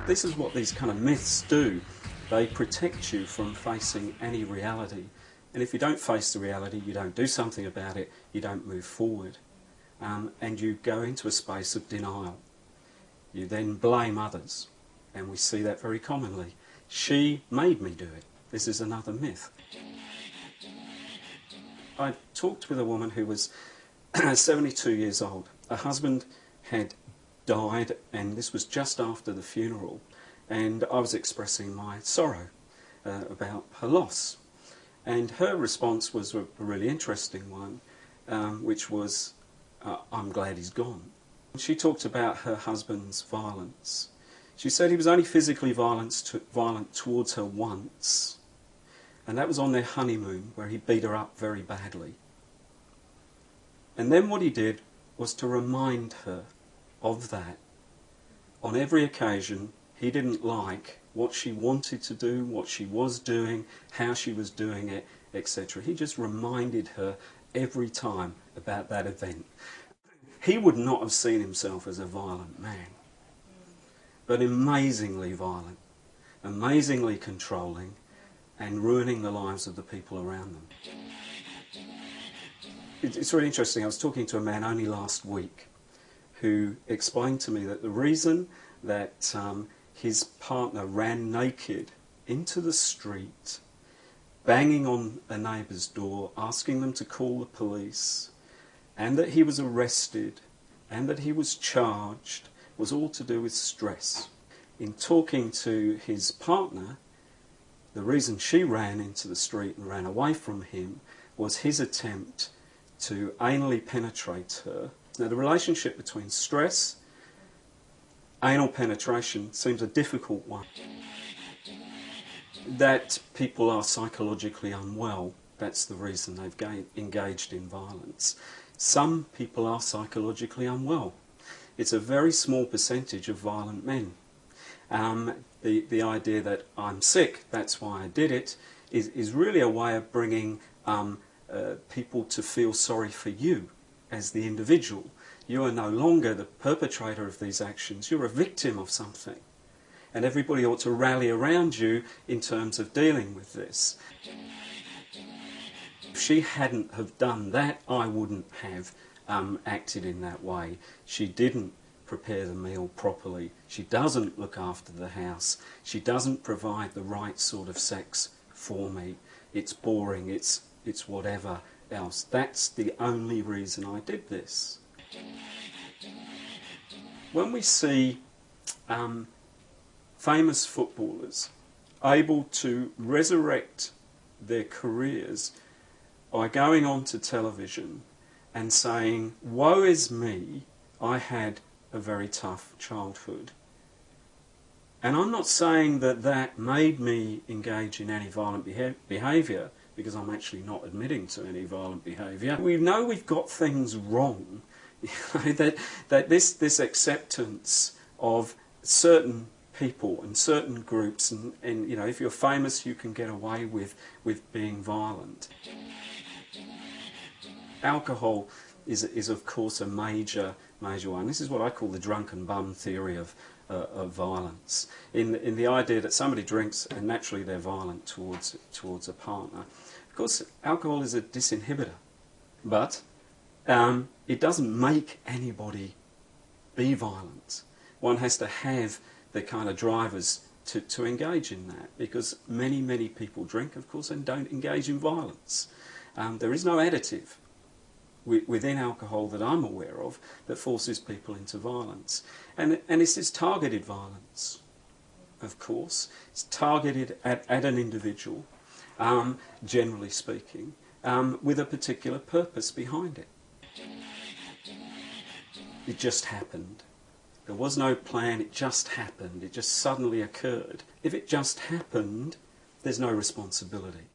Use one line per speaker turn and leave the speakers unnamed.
This is what these kind of myths do. They protect you from facing any reality. And if you don't face the reality, you don't do something about it, you don't move forward. And you go into a space of denial. You then blame others. And we see that very commonly. She made me do it. This is another myth. I talked with a woman who was 72 years old. Her husband had died, and this was just after the funeral, and I was expressing my sorrow about her loss. And her response was a really interesting one, which was, I'm glad he's gone. She talked about her husband's violence. She said he was only physically violent towards her once, and that was on their honeymoon, where he beat her up very badly. And then what he did was to remind her of that. On every occasion, he didn't like what she wanted to do, what she was doing, how she was doing it, etc. He just reminded her every time about that event. He would not have seen himself as a violent man, but amazingly violent, amazingly controlling, and ruining the lives of the people around them. It's really interesting. I was talking to a man only last week who explained to me that the reason that his partner ran naked into the street, banging on a neighbour's door, asking them to call the police, and that he was arrested and that he was charged, was all to do with stress. In talking to his partner, the reason she ran into the street and ran away from him was his attempt to anally penetrate her. Now, the relationship between stress, anal penetration seems a difficult one. That people are psychologically unwell, that's the reason they've engaged in violence. Some people are psychologically unwell. It's a very small percentage of violent men. The idea that I'm sick, that's why I did it, is really a way of bringing people to feel sorry for you as the individual. You are no longer the perpetrator of these actions, you're a victim of something. And everybody ought to rally around you in terms of dealing with this. If she hadn't have done that, I wouldn't have acted in that way. She didn't prepare the meal properly. She doesn't look after the house. She doesn't provide the right sort of sex for me. It's boring, it's whatever else. That's the only reason I did this. When we see famous footballers able to resurrect their careers by going onto television and saying, woe is me, I had a very tough childhood. And I'm not saying that that made me engage in any violent behaviour, because I'm actually not admitting to any violent behaviour. We know we've got things wrong, that this acceptance of certain people and certain groups, and you know, if you're famous you can get away with being violent. Alcohol is of course a major one. This is what I call the drunken bum theory of violence, in the idea that somebody drinks and naturally they're violent towards a partner. Of course, alcohol is a disinhibitor, but it doesn't make anybody be violent. One has to have the kind of drivers to engage in that, because many people drink, of course, and don't engage in violence. There is no additive within alcohol that I'm aware of that forces people into violence. And this is targeted violence, of course. It's targeted at an individual, generally speaking, with a particular purpose behind it. It just happened. There was no plan, it just happened. It just suddenly occurred. If it just happened, there's no responsibility.